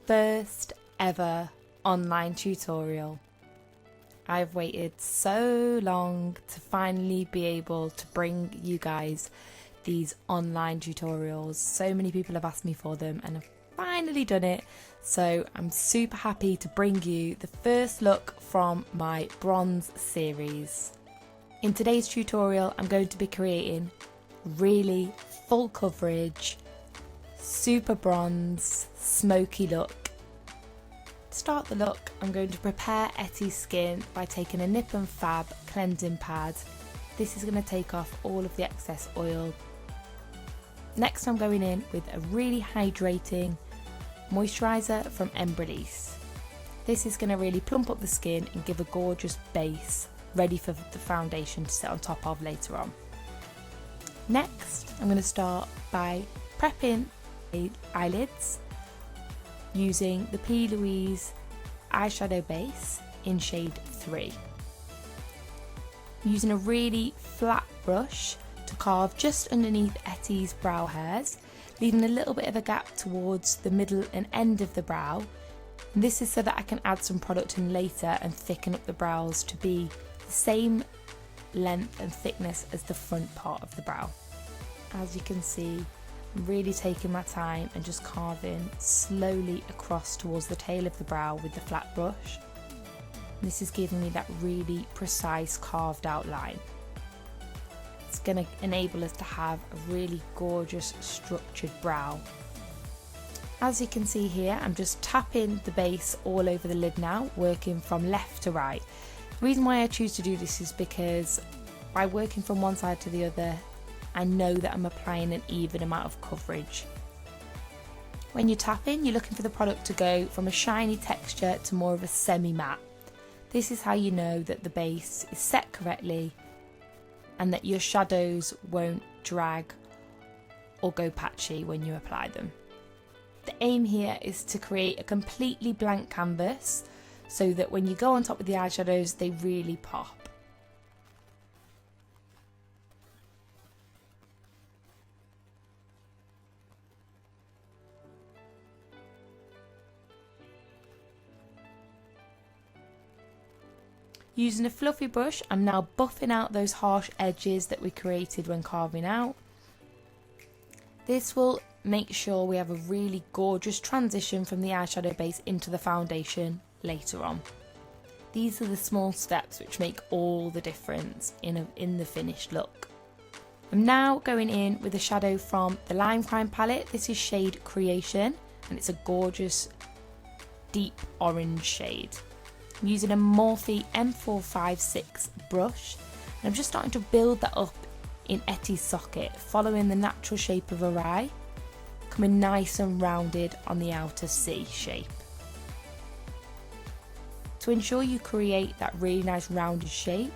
first ever online tutorial. I've waited so long to finally be able to bring you guys these online tutorials. So many people have asked me for them and I've finally done it. So I'm super happy to bring you the first look from my bronze series. In today's tutorial, I'm going to be creating really full coverage, super bronze, smoky look. To start the look, I'm going to prepare Etty's skin by taking a Nip and Fab cleansing pad. This is going to take off all of the excess oil. Next, I'm going in with a really hydrating moisturiser from Embryolisse. This is going to really plump up the skin and give a gorgeous base ready for the foundation to sit on top of later on. Next, I'm going to start by prepping the eyelids using the P. Louise eyeshadow base in shade 3. Using a really flat brush to carve just underneath Etty's brow hairs, leaving a little bit of a gap towards the middle and end of the brow. And this is so that I can add some product in later and thicken up the brows to be the same length and thickness as the front part of the brow. As you can see, I'm really taking my time and just carving slowly across towards the tail of the brow with the flat brush. And this is giving me that really precise carved out line. It's going to enable us to have a really gorgeous structured brow. As you can see here, I'm just tapping the base all over the lid now, working from left to right. The reason why I choose to do this is because by working from one side to the other, I know that I'm applying an even amount of coverage. When you're tapping, you're looking for the product to go from a shiny texture to more of a semi-matte. This is how you know that the base is set correctly and that your shadows won't drag or go patchy when you apply them. The aim here is to create a completely blank canvas so that when you go on top of the eyeshadows, they really pop. Using a fluffy brush, I'm now buffing out those harsh edges that we created when carving out. This will make sure we have a really gorgeous transition from the eyeshadow base into the foundation later on. These are the small steps which make all the difference in the finished look. I'm now going in with a shadow from the Lime Crime palette. This is shade Creation and it's a gorgeous deep orange shade. I'm using a Morphe M456 brush and I'm just starting to build that up in Etty's socket, following the natural shape of her eye, coming nice and rounded on the outer C shape. To ensure you create that really nice rounded shape,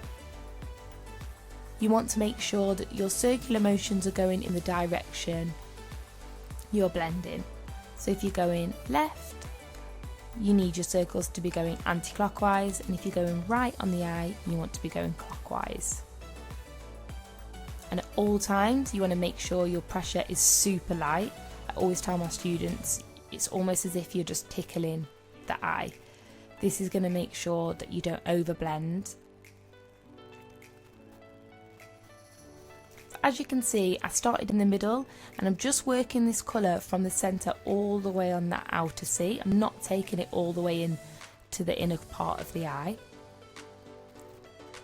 you want to make sure that your circular motions are going in the direction you're blending. So if you're going left, you need your circles to be going anti-clockwise, and if you're going right on the eye, you want to be going clockwise. And at all times, you want to make sure your pressure is super light. I always tell my students, it's almost as if you're just tickling the eye. This is going to make sure that you don't overblend. As you can see, I started in the middle and I'm just working this colour from the centre all the way on that outer C. I'm not taking it all the way in to the inner part of the eye.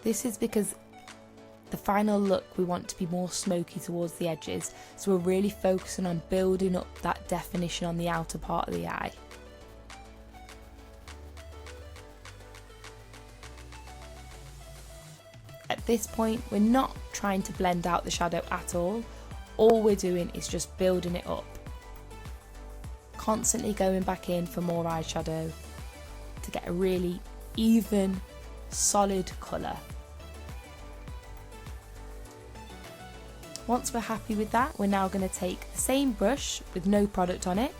This is because the final look we want to be more smoky towards the edges, so we're really focusing on building up that definition on the outer part of the eye. At this point, we're not trying to blend out the shadow at all. All we're doing is just building it up. Constantly going back in for more eyeshadow to get a really even, solid colour. Once we're happy with that, we're now going to take the same brush with no product on it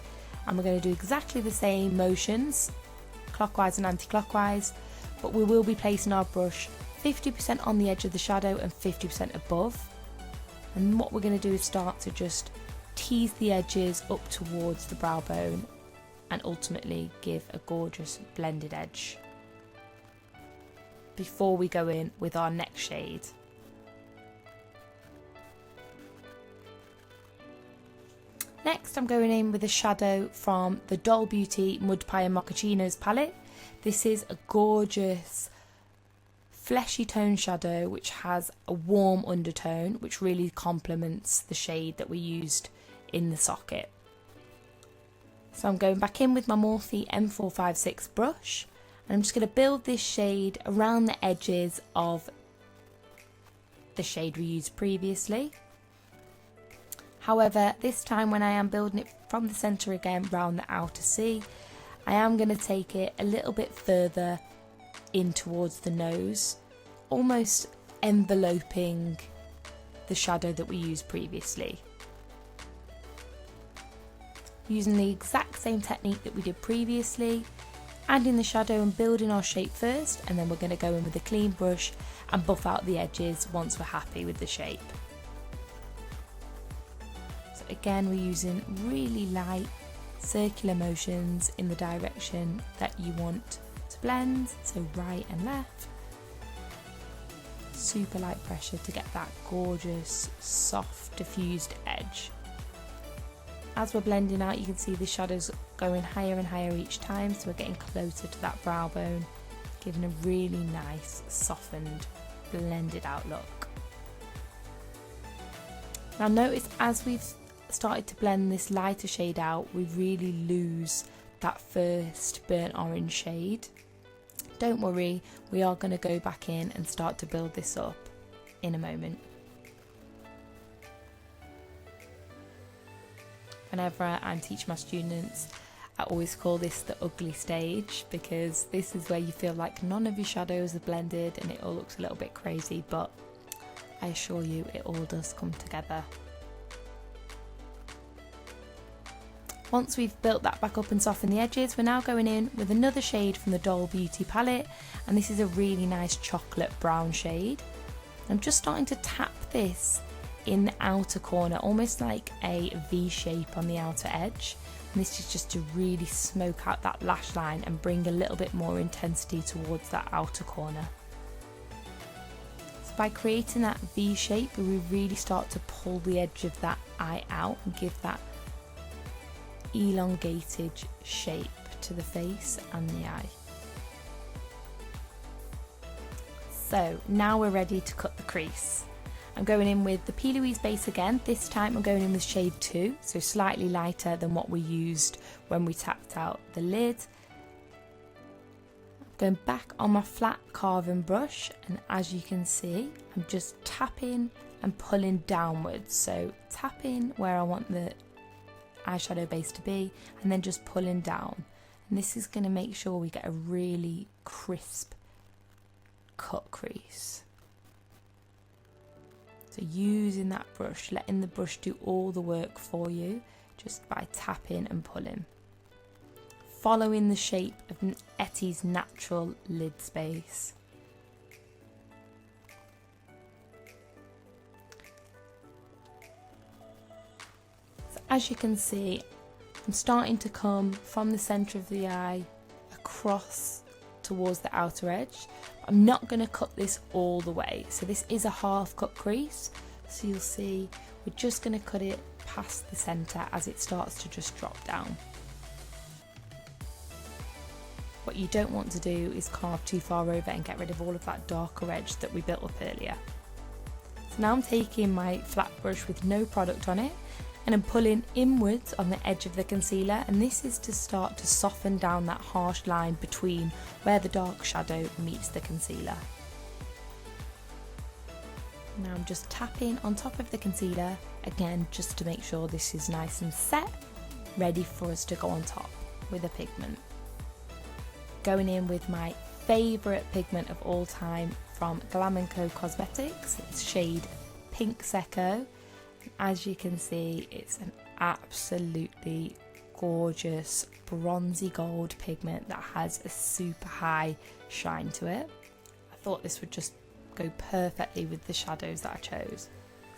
and we're going to do exactly the same motions, clockwise and anti-clockwise, but we will be placing our brush 50% on the edge of the shadow and 50% above. And what we're going to do is start to just tease the edges up towards the brow bone and ultimately give a gorgeous blended edge before we go in with our next shade. Next I'm going in with a shadow from the Doll Beauty Mud Pie and Mochaccino's palette. This is a gorgeous fleshy tone shadow which has a warm undertone which really complements the shade that we used in the socket. So I'm going back in with my Morphe M456 brush and I'm just going to build this shade around the edges of the shade we used previously. However, this time when I am building it from the centre again round the outer C, I am going to take it a little bit further in towards the nose, almost enveloping the shadow that we used previously. Using the exact same technique that we did previously, adding the shadow and building our shape first, and then we're going to go in with a clean brush and buff out the edges once we're happy with the shape. So again, we're using really light circular motions in the direction that you want to blend, so right and left. Super light pressure to get that gorgeous, soft, diffused edge. As we're blending out, you can see the shadows going higher and higher each time, so we're getting closer to that brow bone, giving a really nice, softened, blended out look. Now notice as we've started to blend this lighter shade out, we really lose that first burnt orange shade. Don't worry, we are going to go back in and start to build this up in a moment. Whenever I'm teaching my students, I always call this the ugly stage, because this is where you feel like none of your shadows are blended and it all looks a little bit crazy, but I assure you it all does come together. Once we've built that back up and softened the edges, we're now going in with another shade from the Doll Beauty palette, and this is a really nice chocolate brown shade. I'm just starting to tap this in the outer corner, almost like a V shape on the outer edge, and this is just to really smoke out that lash line and bring a little bit more intensity towards that outer corner. So by creating that V shape, we really start to pull the edge of that eye out and give that elongated shape to the face and the eye. So now we're ready to cut the crease. I'm going in with the P. Louise base again. This time I'm going in with shade 2, so slightly lighter than what we used when we tapped out the lid. I'm going back on my flat carving brush, and as you can see, I'm just tapping and pulling downwards. So tapping where I want the eyeshadow base to be, and then just pulling down. And this is going to make sure we get a really crisp cut crease. So using that brush, letting the brush do all the work for you, just by tapping and pulling. Following the shape of Etty's natural lid space. So as you can see, I'm starting to come from the centre of the eye across towards the outer edge. I'm not going to cut this all the way, so this is a half cut crease, so you'll see we're just going to cut it past the centre as it starts to just drop down. What you don't want to do is carve too far over and get rid of all of that darker edge that we built up earlier. So now I'm taking my flat brush with no product on it, and I'm pulling inwards on the edge of the concealer, and this is to start to soften down that harsh line between where the dark shadow meets the concealer. Now I'm just tapping on top of the concealer, again just to make sure this is nice and set, ready for us to go on top with a pigment. Going in with my favourite pigment of all time from Glam & Co Cosmetics, it's shade Pink Secco. As you can see, it's an absolutely gorgeous bronzy gold pigment that has a super high shine to it. I thought this would just go perfectly with the shadows that I chose.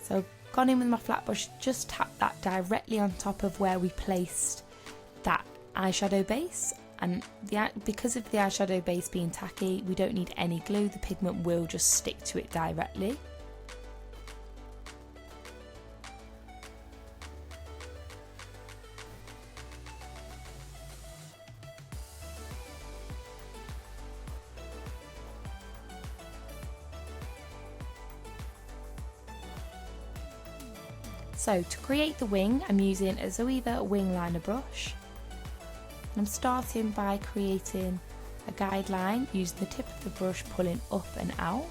So I've gone in with my flat brush, just tap that directly on top of where we placed that eyeshadow base, and because of the eyeshadow base being tacky, we don't need any glue, the pigment will just stick to it directly. So to create the wing, I'm using a Zoeva wing liner brush. I'm starting by creating a guideline using the tip of the brush, pulling up and out.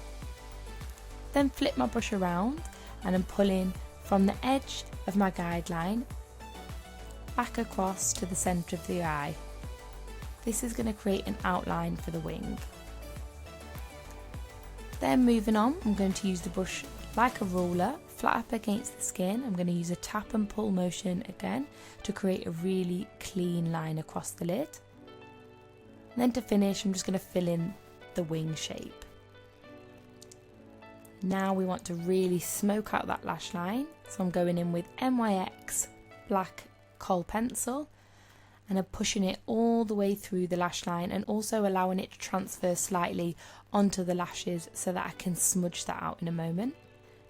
Then flip my brush around and I'm pulling from the edge of my guideline back across to the centre of the eye. This is going to create an outline for the wing. Then moving on, I'm going to use the brush like a ruler, flat up against the skin. I'm going to use a tap and pull motion again to create a really clean line across the lid. And then to finish, I'm just going to fill in the wing shape. Now we want to really smoke out that lash line, so I'm going in with NYX black kohl pencil and I'm pushing it all the way through the lash line and also allowing it to transfer slightly onto the lashes so that I can smudge that out in a moment.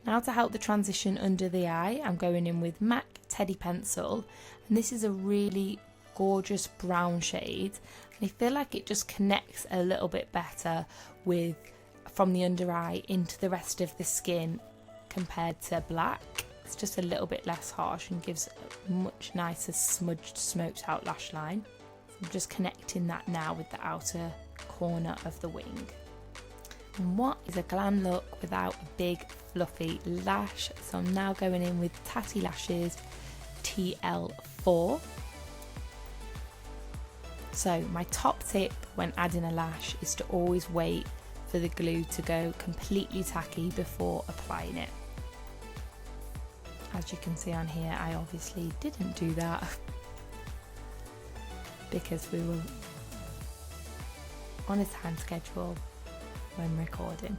Now to help the transition under the eye, I'm going in with MAC Teddy Pencil, and this is a really gorgeous brown shade, and I feel like it just connects a little bit better with from the under eye into the rest of the skin compared to black. It's just a little bit less harsh and gives a much nicer smudged, smoked out lash line. So I'm just connecting that now with the outer corner of the wing. And what is a glam look without a big fluffy lash? So I'm now going in with Tatty Lashes TL4. So my top tip when adding a lash is to always wait for the glue to go completely tacky before applying it. As you can see on here, I obviously didn't do that because we were on a time schedule when recording.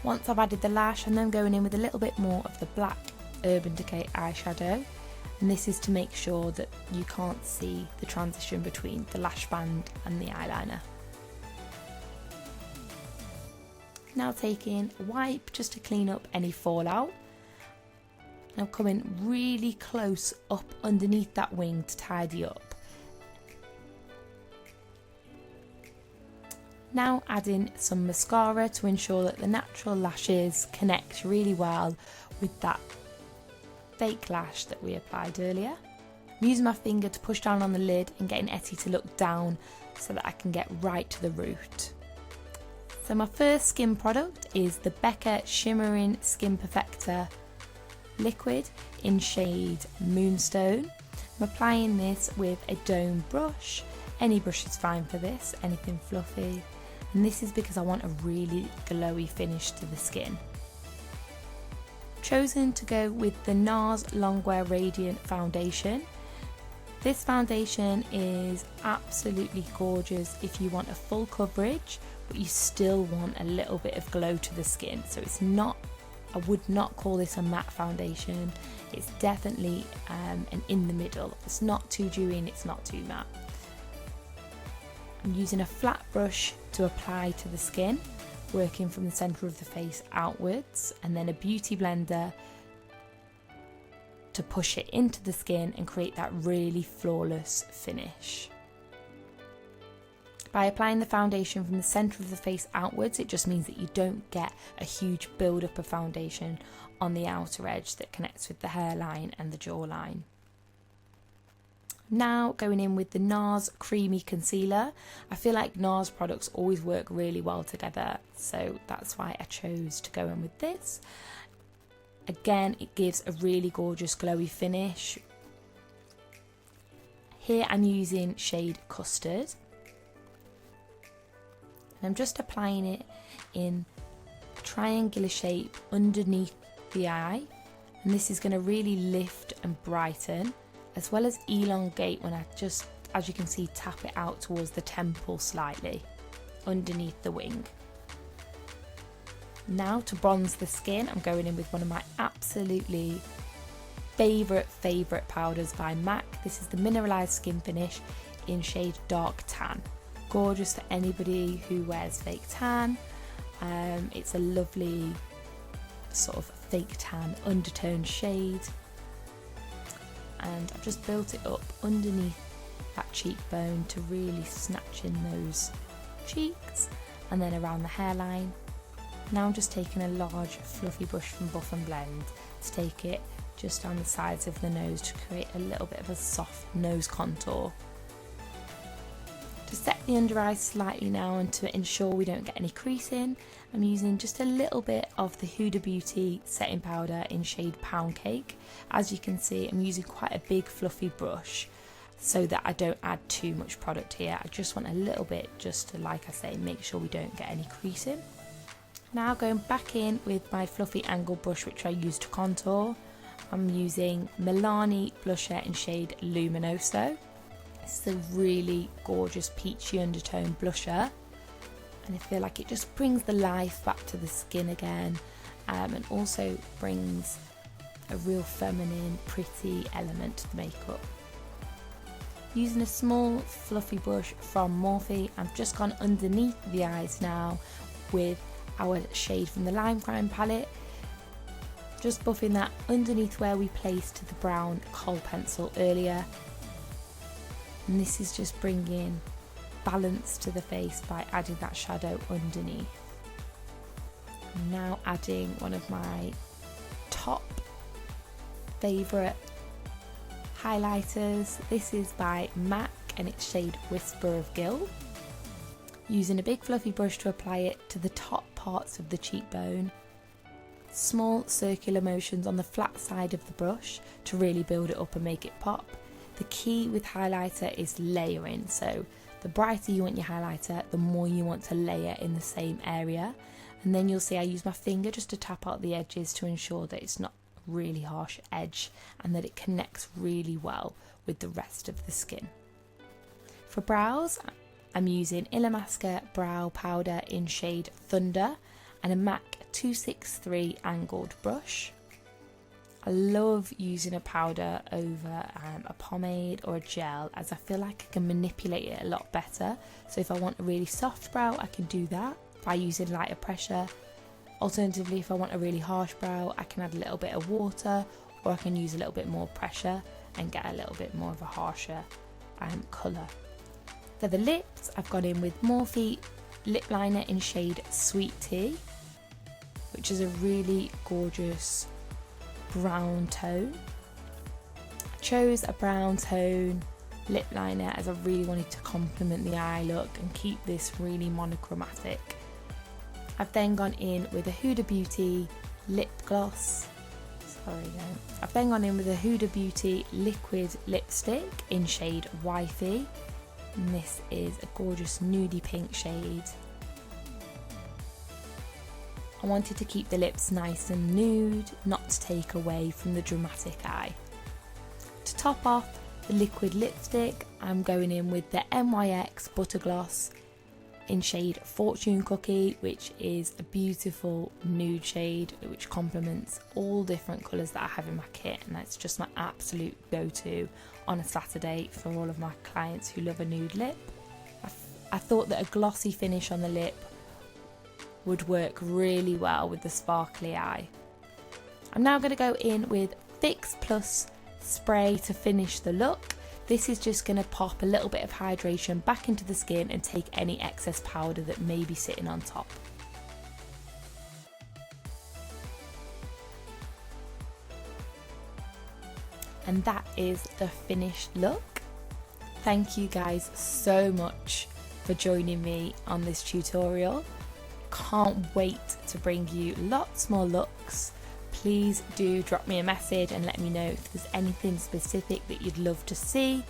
Once I've added the lash, I'm then going in with a little bit more of the black Urban Decay eyeshadow, and this is to make sure that you can't see the transition between the lash band and the eyeliner. Now taking a wipe just to clean up any fallout. I'm coming really close up underneath that wing to tidy up. Now adding some mascara to ensure that the natural lashes connect really well with that fake lash that we applied earlier. I'm using my finger to push down on the lid and getting Etty to look down so that I can get right to the root. So my first skin product is the Becca Shimmering Skin Perfector liquid in shade Moonstone. I'm applying this with a dome brush. Any brush is fine for this, anything fluffy. And this is because I want a really glowy finish to the skin. Chosen to go with the NARS Longwear Radiant Foundation. This foundation is absolutely gorgeous if you want a full coverage, but you still want a little bit of glow to the skin. So it's not, I would not call this a matte foundation. It's definitely an in the middle. It's not too dewy and it's not too matte. I'm using a flat brush to apply to the skin, working from the centre of the face outwards, and then a beauty blender to push it into the skin and create that really flawless finish. By applying the foundation from the centre of the face outwards, it just means that you don't get a huge build up of foundation on the outer edge that connects with the hairline and the jawline. Now going in with the NARS Creamy Concealer. I feel like NARS products always work really well together, so that's why I chose to go in with this. Again, it gives a really gorgeous glowy finish. Here I'm using shade Custard. And I'm just applying it in a triangular shape underneath the eye. And this is going to really lift and brighten, as well as elongate when I just, as you can see, tap it out towards the temple slightly, underneath the wing. Now to bronze the skin, I'm going in with one of my absolutely favourite powders by MAC. This is the Mineralised Skin Finish in shade Dark Tan. Gorgeous for anybody who wears fake tan. It's a lovely sort of fake tan undertone shade, and I've just built it up underneath that cheekbone to really snatch in those cheeks, and then around the hairline. Now I'm just taking a large fluffy brush from Buff and Blend to take it just down the sides of the nose to create a little bit of a soft nose contour. To set the under eye slightly now and to ensure we don't get any creasing, I'm using just a little bit of the Huda Beauty setting powder in shade Pound Cake. As you can see, I'm using quite a big fluffy brush so that I don't add too much product here. I just want a little bit just to, like I say, make sure we don't get any creasing. Now going back in with my fluffy angled brush which I use to contour, I'm using Milani blusher in shade Luminoso. It's a really gorgeous peachy undertone blusher, and I feel like it just brings the life back to the skin again, and also brings a real feminine, pretty element to the makeup. Using a small fluffy brush from Morphe, I've just gone underneath the eyes now with our shade from the Lime Crime palette, just buffing that underneath where we placed the brown kohl pencil earlier. And this is just bringing balance to the face by adding that shadow underneath. I'm now adding one of my top favourite highlighters. This is by MAC and it's shade Whisper of Guilt. Using a big fluffy brush to apply it to the top parts of the cheekbone. Small circular motions on the flat side of the brush to really build it up and make it pop. The key with highlighter is layering, so the brighter you want your highlighter, the more you want to layer in the same area. And then you'll see I use my finger just to tap out the edges to ensure that it's not really harsh edge and that it connects really well with the rest of the skin. For brows, I'm using Illamasqua brow powder in shade Thunder and a MAC 263 angled brush. I love using a powder over a pomade or a gel, as I feel like I can manipulate it a lot better. So if I want a really soft brow, I can do that by using lighter pressure. Alternatively, if I want a really harsh brow, I can add a little bit of water, or I can use a little bit more pressure and get a little bit more of a harsher colour. For the lips, I've gone in with Morphe lip liner in shade Sweet Tea, which is a really gorgeous brown tone. I chose a brown tone lip liner as I really wanted to complement the eye look and keep this really monochromatic. I've then gone in with a Huda Beauty lip gloss. I've then gone in with a Huda Beauty liquid lipstick in shade Wifey, and this is a gorgeous nudie pink shade. I wanted to keep the lips nice and nude, not to take away from the dramatic eye. To top off the liquid lipstick, I'm going in with the NYX Butter Gloss in shade Fortune Cookie, which is a beautiful nude shade which complements all different colours that I have in my kit, and that's just my absolute go-to on a Saturday for all of my clients who love a nude lip. I thought that a glossy finish on the lip would work really well with the sparkly eye. I'm now going to go in with Fix Plus spray to finish the look. This is just going to pop a little bit of hydration back into the skin and take any excess powder that may be sitting on top. And that is the finished look. Thank you guys so much for joining me on this tutorial. Can't wait to bring you lots more looks. Please do drop me a message and let me know if there's anything specific that you'd love to see.